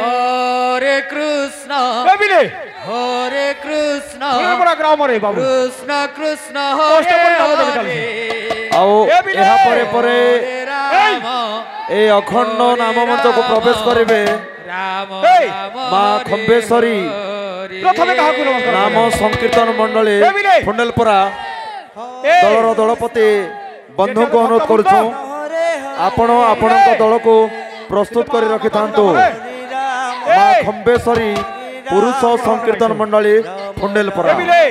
हरे कृष्ण এবিলে हरे कृष्ण পুরা গ্রাম রে বাবু कृष्ण कृष्ण কষ্ট हरे করে নাম ধরে हरे ଆଉ ଏହା ପରେ ପରେ राम এই অখণ্ড নাম মঞ্চକୁ ପ୍ରବେଶ କରିବେ राम এই, মা ଖମ୍ବେଶ୍ୱରୀ প্রথমে কাহাକୁ নমস্কার ନାମ ସଂକୀର୍ତ୍ତନ ମଣ୍ଡଳୀ ଏବିଲେ। ଫୁଣ୍ଡେଲପରା এই, ଦଳର ଦଳପତି ବନ୍ଧୁଙ୍କୁ ଅନୁରୋଧ କରୁଛୁ ଆପଣ ଆପଣଙ୍କ ଦଳକୁ ପ୍ରସ୍ତୁତ କରି ରଖିଥାନ୍ତୁ ମା ଖମ୍ବେଶ୍ୱରୀ ପୁରୁଷ ସଂକୀର୍ତ୍ତନ ମଣ୍ଡଳୀ ଫୁଣ୍ଡେଲପରା এবিলে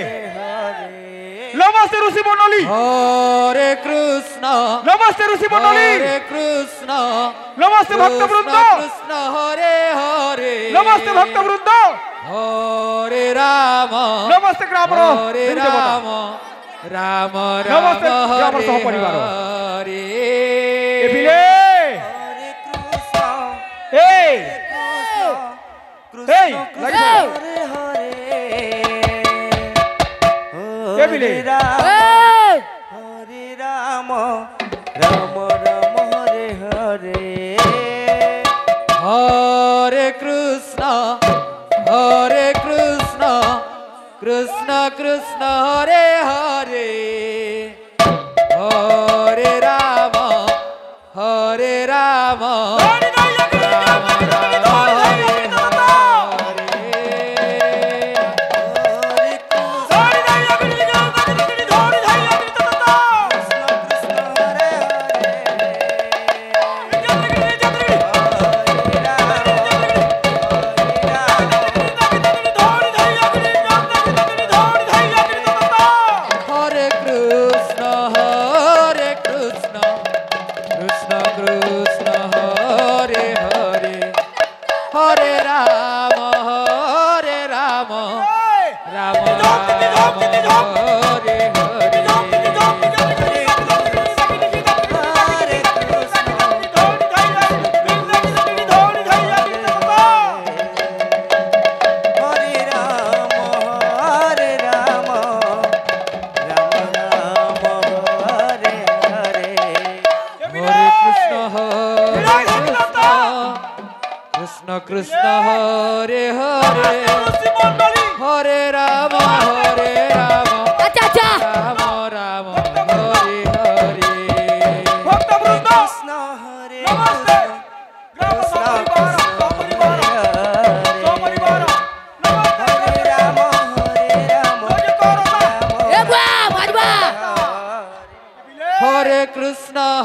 নমস্তে ঋষি মণ্ডলী हरे कृष्ण নমস্তে ঋষি মণ্ডলী हरे कृष्ण নমস্তে ভক্তবৃন্দ कृष्ण हरे हरे নমস্তে ভক্তবৃন্দ हरे राम নমস্তে গ্রামর हरे দেবী দেবতা राम राम नमस्ते, राम ग्रामर हरे सहपरिवार। हरे এবিলে এই এই লাগি এবিলে हरे राम राम राम हरे हरे हरे कृष्ण कृष्ण कृष्ण हरे हरे हरे राम हरे राम राम राम हरे हरे कृष्ण कृष्ण कृष्ण हरे हरे हरे राम राम राम हरे हरे हरे राम हरे राम राम राम हरे हरे हरे कृष्ण कृष्ण हरे हरे हरे राम राम राम हरे हरे ভক্তবৃন্দ कृष्ण हरे নমস্তে গ্রাম সপরিবার সপরিবার সপরিবার নমস্তে हरे राम জয় করতা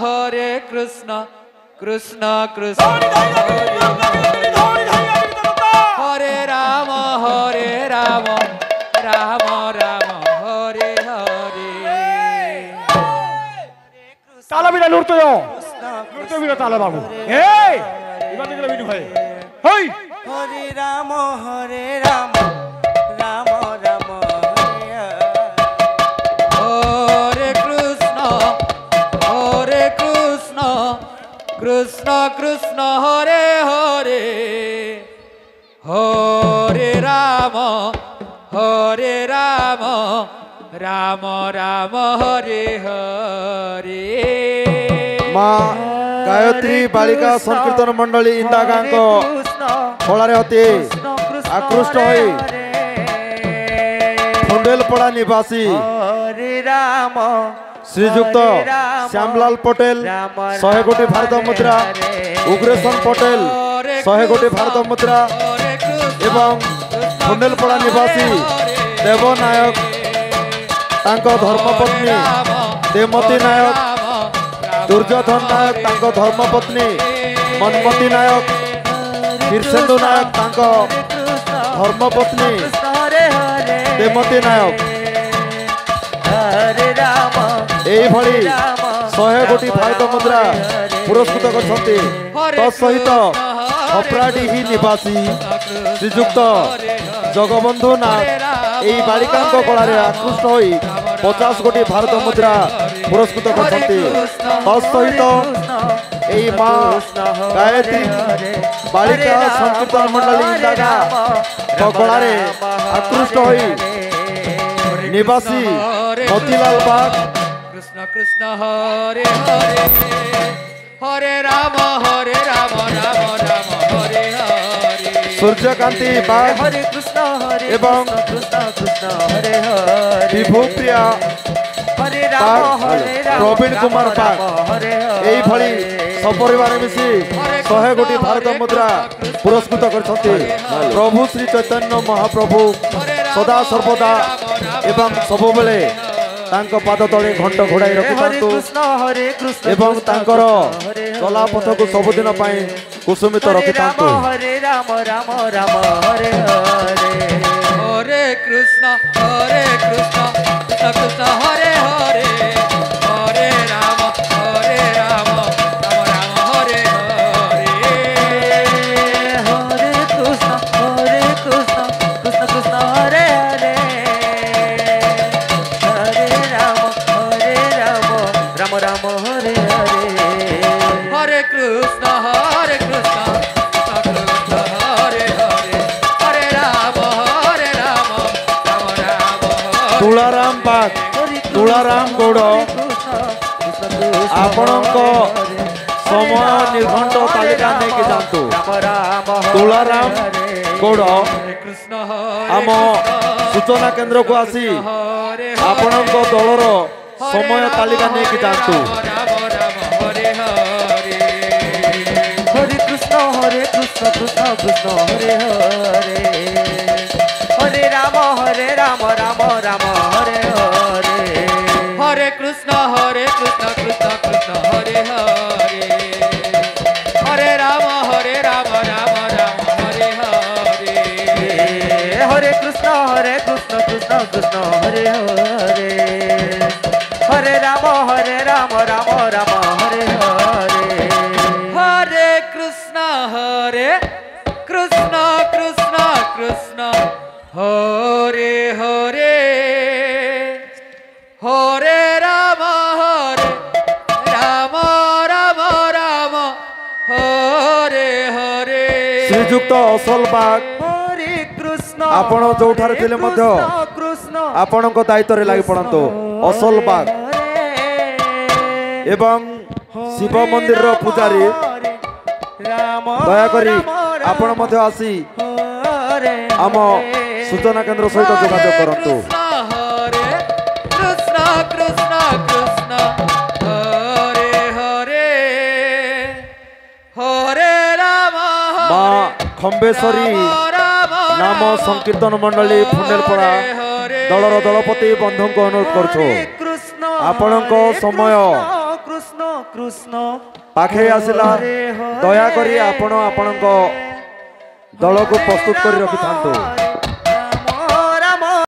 हरे कृष्ण कृष्ण कृष्ण हरे राम राम राम हरे हरे তালা বিনা লুরতো লুরতো বিনা তালা বাবু এই এবার দেখলে বিনু ভাই হই हरे राम राम राम हरे हरे हरे कृष्ण कृष्ण कृष्ण हरे हरे हरे राम राम राम हरे हरे ମା ଗାୟତ୍ରୀ ବାଳିକା ସଂକୀର୍ତ୍ତନ ମଣ୍ଡଳୀ ଇନ୍ଦାଗାଙ୍କ ଖଳାରେ ଅତି ଆକୃଷ୍ଟ ହୋଇ ଫୁଣ୍ଡେଲପଡ଼ା ନିବାସୀ हरे राम ଶ୍ରୀଯୁକ୍ତ ଶ୍ୟାମଲାଲ ପଟେଲ 100 କୋଟି ଭାରତ ମୁଦ୍ରା ଉଗ୍ରେଶନ ପଟେଲ 100 କୋଟି ଭାରତ ମୁଦ୍ରା ଏବଂ ଫୁଣ୍ଡେଲପଡ଼ା ନିବାସୀ ଦେବ ନାୟକ ତାଙ୍କ ଧର୍ମପତ୍ନୀ ଦେମତୀ ନାୟକ ଦୁର୍ଯ୍ୟୋଧନ ନାୟକ ତାଙ୍କ ଧର୍ମପତ୍ନୀ ମନ୍ମତୀ ନାୟକ କୀର୍ଷେନ୍ଦୁ ନାୟକ ତାଙ୍କ ଧର୍ମପତ୍ନୀ हरे हरे ଦେମତୀ ନାୟକ हरे राम এইଭଳି 100 କୋଟି ଭାରତ ମୁଦ୍ରା ପୁରସ୍କୃତ କରିଛନ୍ତି ତତ୍ସହିତ ଖପ୍ରାଡିହି ନିବାସୀ ଶ୍ରୀଯୁକ୍ତ ଜଗବନ୍ଧୁ ନାଥ এই ବାଳିକାଙ୍କ କଳାରେ ଆକୃଷ୍ଟ ହୋଇ 50 କୋଟି ଭାରତ ମୁଦ୍ରା ପୁରସ୍କୃତ କରିଛନ୍ତି ତତ୍ସହିତ এই মা গায়ত্রী বালিকা সংকীর্তন মণ্ডলী ইন্দাগা কলারে আকৃষ্ট হয়ে নিবাসী মতিলাল বাগ कृष्ण कृष्ण हरे हरे हरे राम राम राम हरे हरे ସୂର୍ଯ୍ୟକାନ୍ତି ବାଗ ହରେ କୃଷ୍ଣ ହରେ ଏବଂ କୃଷ୍ଣ କୃଷ୍ଣ ହରେ ହରେ ବିଭୁପ୍ରିୟା ହରେ ରାମ ହରେ ରାମ ପ୍ରବୀଣ କୁମାର ବାଗ ହରେ এইଭଳି ସପରିବାର ମିଶି 100 କୋଟି ଭାରତ ମୁଦ୍ରା ପୁରସ୍କୃତ କରିଛନ୍ତି ପ୍ରଭୁ ଶ୍ରୀ ଚୈତନ୍ୟ ମହାପ୍ରଭୁ ସଦା ସର୍ବଦା ଏବଂ ସବୁବେଳେ ତାଙ୍କ ପାଦ ତଳେ ଘଣ୍ଟ ଘୋଡ଼ାଇ ରଖିଥାନ୍ତୁ ଏବଂ ତାଙ୍କର ଚଲାପଥକୁ ସବୁଦିନ ପାଇଁ କୁସୁମିତ ରଖିଥାନ୍ତୁ। ହରେ ରାମ ରାମ ରାମ ହରେ ହରେ हरे कृष्ण कृष्ण कृष्ण हरे हरे हरे राम राम राम हरे हरे हरे कृष्ण कृष्ण कृष्ण हरे हरे हरे राम राम राम हरे हरे हरे कृष्ण कृष्ण कृष्ण हरे हरे हरे राम राम राम हरे ତୁଳାରାମ ବାଗ ତୁଳାରାମ ଗୌଡ଼ ଆପଣଙ୍କ ସମୟ ନିର୍ଘଣ୍ଟ ତାଲିକା ନେଇକି ଯାଆନ୍ତୁ। ତୁଳାରାମ ଗୌଡ଼ कृष्ण ଆମ ସୂଚନା କେନ୍ଦ୍ରକୁ ଆସି ଆପଣଙ୍କ ଦଳର ସମୟ ତାଲିକା ନେଇକି ଯାଆନ୍ତୁ। राम राम हरे हरे हरे कृष्ण कृष्ण कृष्ण हरे हरे हरे राम राम राम हरे हरे हरे कृष्ण कृष्ण कृष्ण हरे हरे हरे राम राम राम हरे हरे हरे कृष्ण कृष्ण कृष्ण हरे हरे हरे राम राम राम हरे हरे हरे कृष्ण कृष्ण कृष्ण कृष्ण हरे हरे हरे राम राम राम हरे हरे ଶ୍ରୀଯୁକ୍ତ ଅସଲ ବାଗ हरे कृष्ण ଆପଣ ଯୋଉଠାରେ ଥିଲେ ମଧ୍ୟ कृष्ण ଆପଣଙ୍କ ଦାୟିତ୍ୱରେ ଲାଗି ପଡ଼ନ୍ତୁ। ଅସଲ ବାଗ ଏବଂ ଶିବ ମନ୍ଦିରର ପୂଜାରୀ राम ଦୟାକରି ଆପଣ ମଧ୍ୟ ଆସି हरे ଆମ ସୂଚନା କେନ୍ଦ୍ର ସହିତ ଯୋଗାଯୋଗ କରନ୍ତୁ। हरे कृष्ण कृष्ण कृष्ण हरे हरे हरे राम ମା ଖମ୍ବେଶ୍ୱରୀ ନାମ ସଂକୀର୍ତ୍ତନ ମଣ୍ଡଳୀ ଫୁଣ୍ଡେଲପଡ଼ା ଦଳର ଦଳପତି ବନ୍ଧୁଙ୍କୁ ଅନୁରୋଧ କରୁଛୁ कृष्ण ଆପଣଙ୍କ ସମୟ कृष्ण कृष्ण ପାଖେଇ ଆସିଲା। ଦୟାକରି ଆପଣ ଆପଣଙ୍କ ଦଳକୁ ପ୍ରସ୍ତୁତ କରି ରଖିଥାନ୍ତୁ।